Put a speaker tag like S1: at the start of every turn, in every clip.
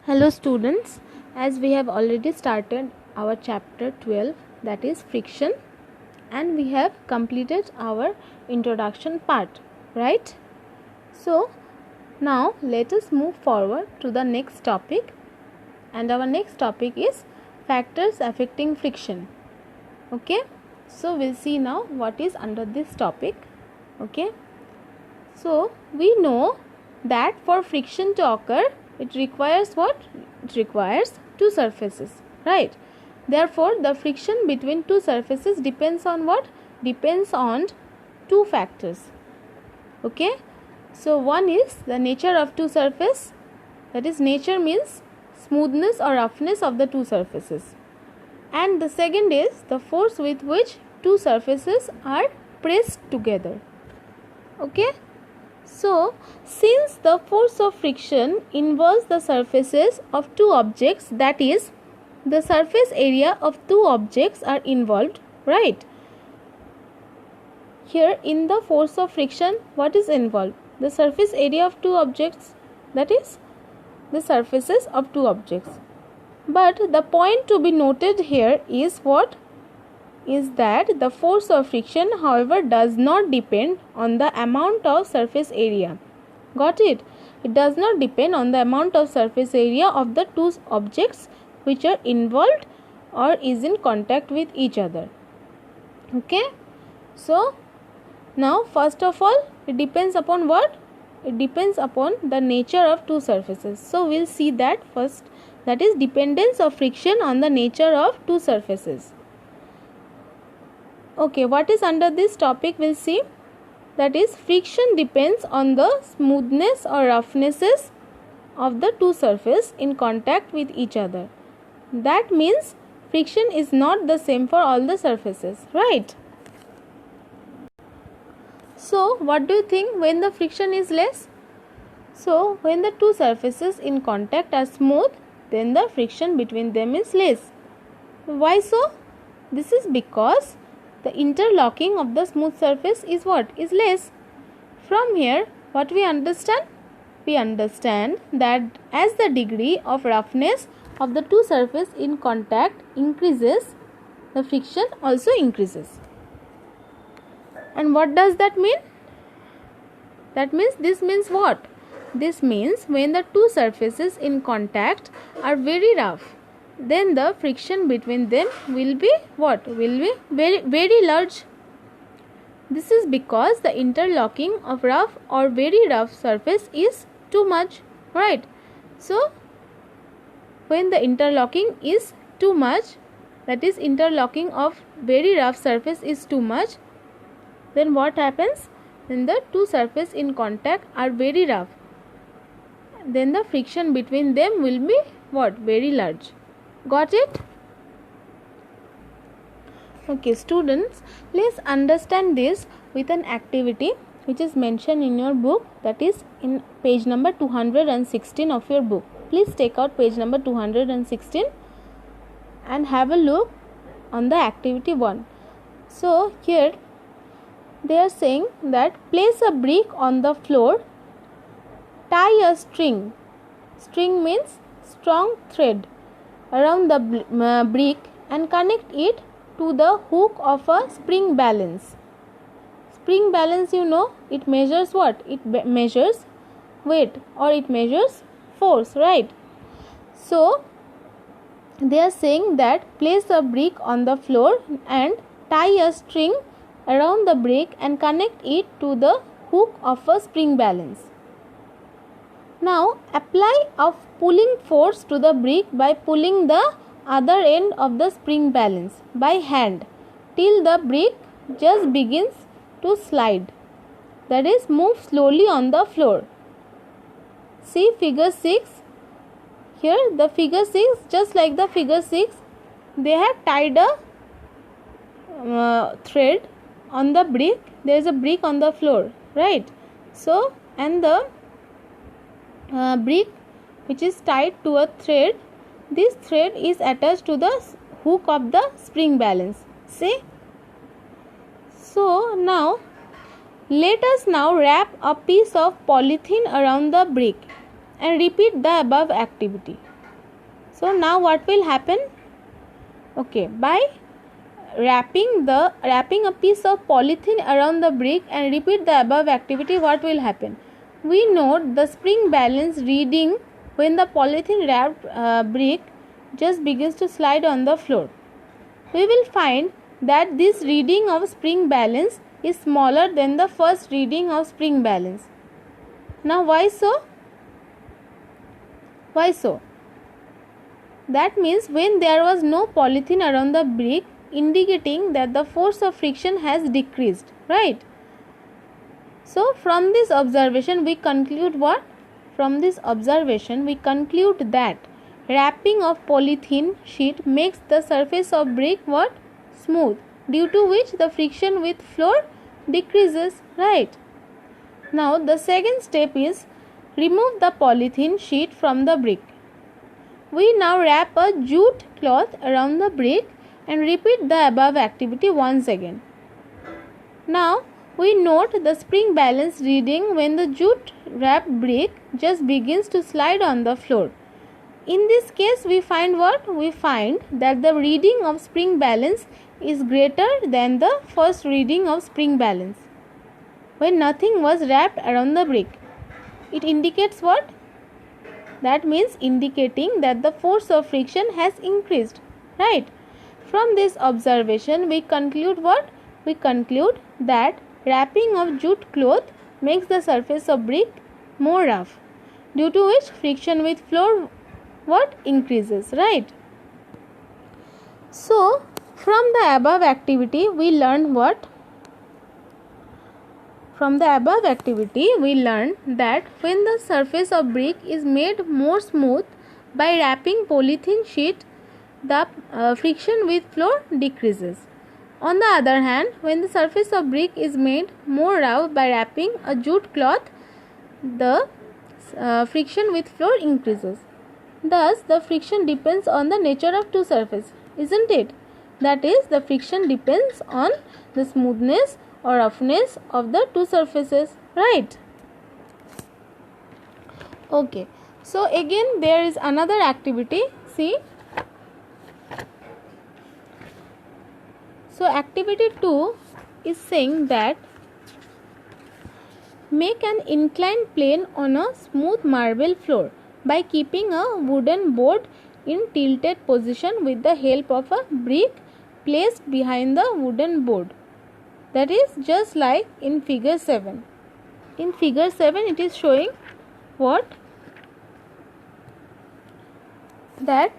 S1: Hello students, as we have already started our chapter 12, that is friction, and we have completed our introduction part, right? So now let us move forward to the next topic, and our next topic is factors affecting friction. Okay, so we'll see now what is under this topic. Okay, so we know that for friction to occur, it requires what? It requires two surfaces, right? Therefore, the friction between two surfaces depends on what? Depends on two factors. Okay, so one is the nature of two surfaces, that is, nature means smoothness or roughness of the two surfaces, and the second is the force with which two surfaces are pressed together. Okay, so since the force of friction involves the surfaces of two objects, that is, the surface area of two objects are involved, right? Here in the force of friction, what is involved? The surface area of two objects, that is, the surfaces of two objects. But the point to be noted here is what? Is that the force of friction, however, does not depend on the amount of surface area. Got it? It does not depend on the amount of surface area of the two objects which are involved or is in contact with each other. Okay? So now first of all, it depends upon what? It depends upon the nature of two surfaces. So we'll see that first, that is dependence of friction on the nature of two surfaces. Okay, what is under this topic we'll see, that is friction depends on the smoothness or roughnesses of the two surfaces in contact with each other. That means friction is not the same for all the surfaces, right? So what do you think when the friction is less? So when the two surfaces in contact are smooth, then the friction between them is less. Why so? This is because the interlocking of the smooth surface is what? Is less. From here, what we understand? We understand that as the degree of roughness of the two surfaces in contact increases, the friction also increases. And what does that mean? That means, this means what? This means when the two surfaces in contact are very rough, then the friction between them will be what? Will be very large. This is because the interlocking of rough or very rough surface is too much, right? So when the interlocking is too much, that is interlocking of very rough surface is too much, then what happens? Then the two surfaces in contact are very rough, then the friction between them will be what? Very large. Got it? Okay students, let's understand this with an activity which is mentioned in your book, that is in page number 216 of your book. Please take out page number 216 and have a look on the activity 1. So here they are saying that place a brick on the floor, tie a string means strong thread, around the brick and connect it to the hook of a spring balance. Spring balance, you know, it measures what? It measures weight or it measures force, right? So they are saying that place a brick on the floor and tie a string around the brick and connect it to the hook of a spring balance. Now apply a pulling force to the brick by pulling the other end of the spring balance by hand till the brick just begins to slide, that is, move slowly on the floor. See figure 6. Here the figure 6, just like the figure 6, they have tied a thread on the brick. There is a brick on the floor, right? So and the brick which is tied to a thread, this thread is attached to the hook of the spring balance. See? So now let us now wrap a piece of polythene around the brick and repeat the above activity. So now what will happen? Okay, by wrapping a piece of polythene around the brick and repeat the above activity, what will happen? We note the spring balance reading when the polythene wrapped brick just begins to slide on the floor. We will find that this reading of spring balance is smaller than the first reading of spring balance. Now why so? Why so? That means when there was no polythene around the brick, indicating that the force of friction has decreased, right? So from this observation we conclude what? From this observation we conclude that wrapping of polythene sheet makes the surface of brick what? Smooth, due to which the friction with floor decreases, right? Now the second step is remove the polythene sheet from the brick. We now wrap a jute cloth around the brick and repeat the above activity once again. Now we note the spring balance reading when the jute wrapped brick just begins to slide on the floor. In this case we find what? We find that the reading of spring balance is greater than the first reading of spring balance when nothing was wrapped around the brick. It indicates what? That means indicating that the force of friction has increased, right? From this observation we conclude what? We conclude that wrapping of jute cloth makes the surface of brick more rough, due to which friction with floor what? Increases, right? So from the above activity we learned what? From the above activity we learned that when the surface of brick is made more smooth by wrapping polythene sheet, the friction with floor decreases. On the other hand, when the surface of brick is made more rough by wrapping a jute cloth, the friction with floor increases. Thus, the friction depends on the nature of two surfaces, isn't it? That is, the friction depends on the smoothness or roughness of the two surfaces, right? Okay, so again there is another activity. See, so activity 2 is saying that make an inclined plane on a smooth marble floor by keeping a wooden board in tilted position with the help of a brick placed behind the wooden board. That is just like in figure 7. In figure 7 it is showing what? That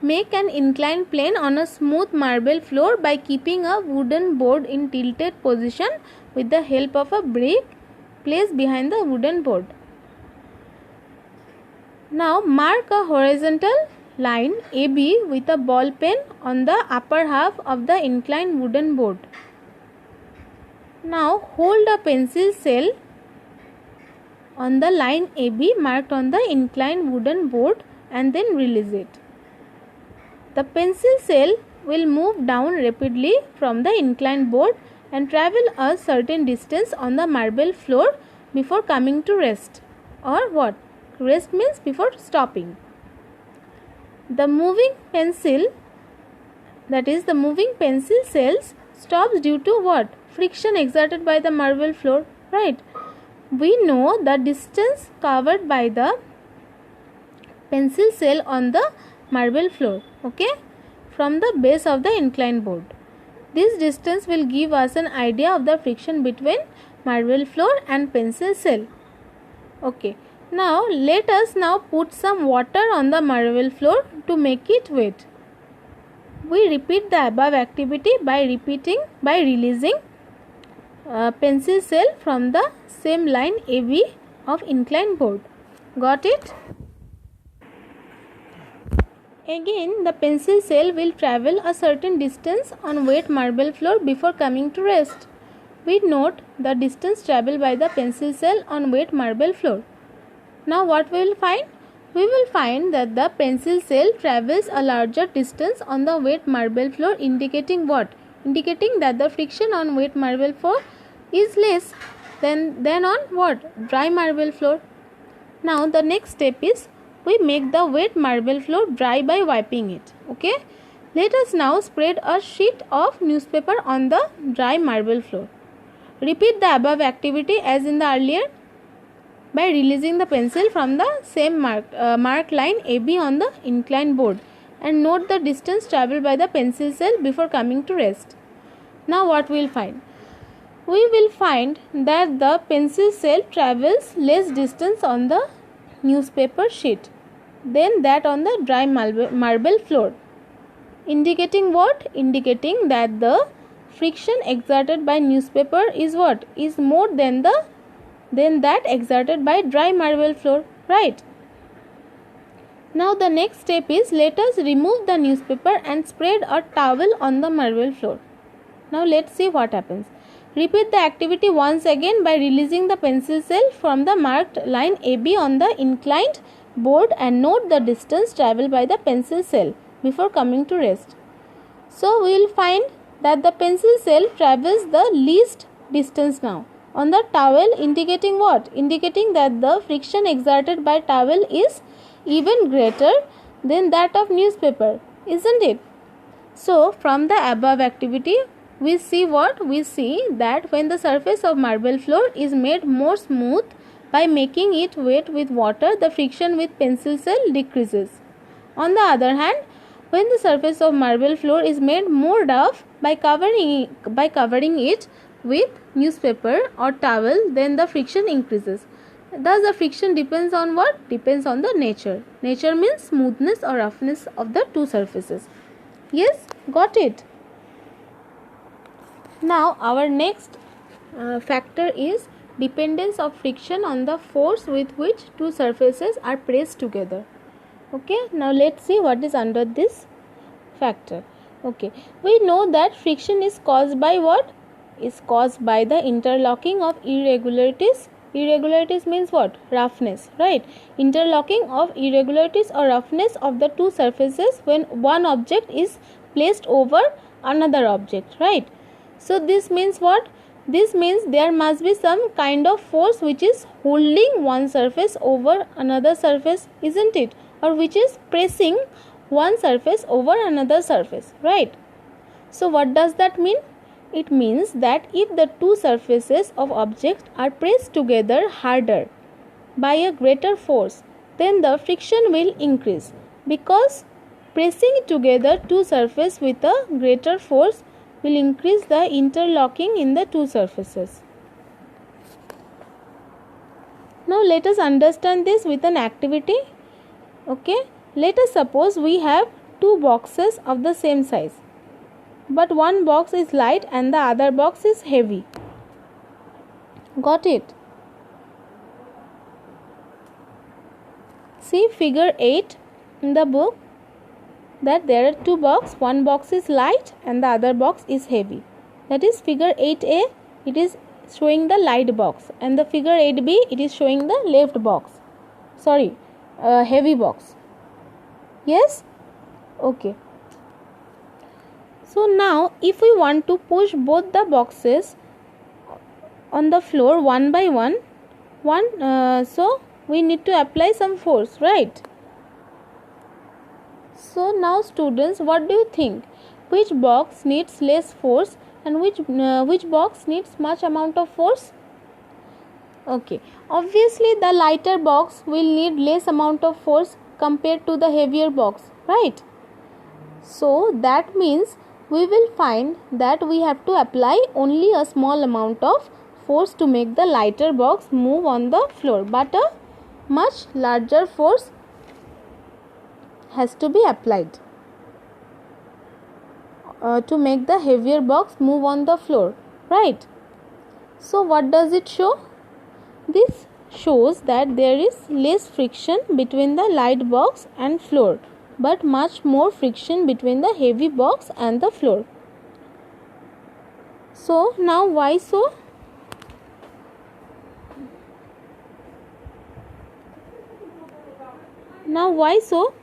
S1: make an inclined plane on a smooth marble floor by keeping a wooden board in tilted position with the help of a brick placed behind the wooden board. Now mark a horizontal line AB with a ball pen on the upper half of the inclined wooden board. Now hold a pencil shell on the line AB marked on the inclined wooden board and then release it. The pencil shell will move down rapidly from the inclined board and travel a certain distance on the marble floor before coming to rest. Or what? Rest means before stopping. The moving pencil, that is the moving pencil shells, stops due to what? Friction exerted by the marble floor, right? We know the distance covered by the pencil shell on the marble floor, okay, from the base of the inclined board. This distance will give us an idea of the friction between marble floor and pencil shell. Okay. Now let us now put some water on the marble floor to make it wet. We repeat the above activity by releasing pencil shell from the same line AB of inclined board. Got it? Again the pencil shell will travel a certain distance on wet marble floor before coming to rest. We note the distance travelled by the pencil shell on wet marble floor. Now what we will find? We will find that the pencil shell travels a larger distance on the wet marble floor, indicating what? Indicating that the friction on wet marble floor is less than on what? Dry marble floor. Now the next step is we make the wet marble floor dry by wiping it. Okay. Let us now spread a sheet of newspaper on the dry marble floor. Repeat the above activity as in the earlier by releasing the pencil from the same mark line AB on the inclined board and note the distance travelled by the pencil cell before coming to rest. Now what we will find? We will find that the pencil cell travels less distance on the newspaper sheet than that on the dry marble floor. Indicating what? Indicating that the friction exerted by newspaper is what? Is more than that exerted by dry marble floor, right? Now the next step is let us remove the newspaper and spread a towel on the marble floor. Now let's see what happens. Repeat the activity once again by releasing the pencil cell from the marked line AB on the inclined board and note the distance travelled by the pencil cell before coming to rest. So we will find that the pencil cell travels the least distance now on the towel, indicating what? Indicating that the friction exerted by towel is even greater than that of newspaper, isn't it? So from the above activity we see what? We see that when the surface of marble floor is made more smooth by making it wet with water, the friction with pencil cell decreases. On the other hand, when the surface of marble floor is made more rough by covering it with newspaper or towel, then the friction increases. Thus the friction depends on what? Depends on the nature. Nature means smoothness or roughness of the two surfaces. Yes, got it. Now our next factor is dependence of friction on the force with which two surfaces are pressed together. Okay, now let's see what is under this factor. Okay, we know that friction is caused by what? Is caused by the interlocking of irregularities. Irregularities means what? Roughness, right? Interlocking of irregularities or roughness of the two surfaces when one object is placed over another object, right? So this means what? This means there must be some kind of force which is holding one surface over another surface, isn't it? Or which is pressing one surface over another surface, right? So what does that mean? It means that if the two surfaces of objects are pressed together harder by a greater force, then the friction will increase, because pressing together two surfaces with a greater force will increase the interlocking in the two surfaces. Now let us understand this with an activity. Okay, let us suppose we have two boxes of the same size, but one box is light and the other box is heavy. Got it? See figure 8 in the book, that there are two boxes, one box is light and the other box is heavy. That is figure 8a, it is showing the light box, and the figure 8b, it is showing the left box, heavy box. Yes? Okay. So now if we want to push both the boxes on the floor one by one, so we need to apply some force, right? So now students, what do you think? Which box needs less force and which box needs much amount of force? Okay, obviously the lighter box will need less amount of force compared to the heavier box, right? So that means we will find that we have to apply only a small amount of force to make the lighter box move on the floor, but a much larger force has to be applied to make the heavier box move on the floor, right? So what does it show? This shows that there is less friction between the light box and floor, but much more friction between the heavy box and the floor. So now why so? Now why so?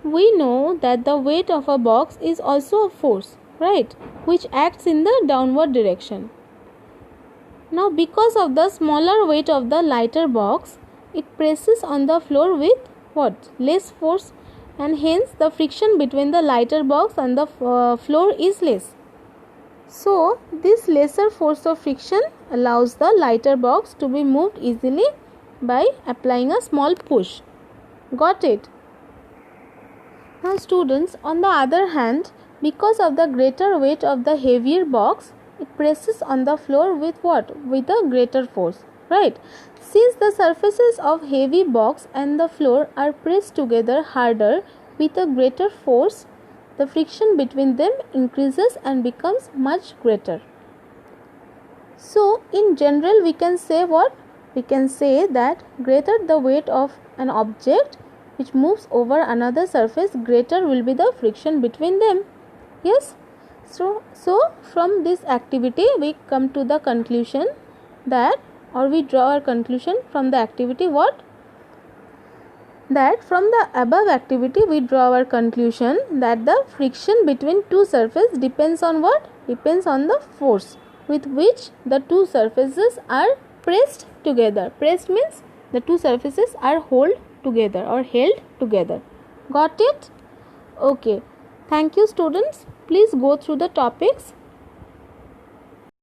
S1: We know that the weight of a box is also a force, right, which acts in the downward direction. Now because of the smaller weight of the lighter box, it presses on the floor with what? Less force, and hence the friction between the lighter box and the floor is less. So this lesser force of friction allows the lighter box to be moved easily by applying a small push. Got it? Now students, on the other hand, because of the greater weight of the heavier box, it presses on the floor with what? With a greater force, right? Since the surfaces of heavy box and the floor are pressed together harder with a greater force, the friction between them increases and becomes much greater. So in general we can say what? We can say that greater the weight of an object which moves over another surface, greater will be the friction between them. Yes? So from this activity we come to the conclusion that, or we draw our conclusion from the activity what? That from the above activity we draw our conclusion that the friction between two surfaces depends on what? Depends on the force with which the two surfaces are pressed together. Pressed means the two surfaces are held together or held together. Got it? Okay. Thank you students. Please go through the topics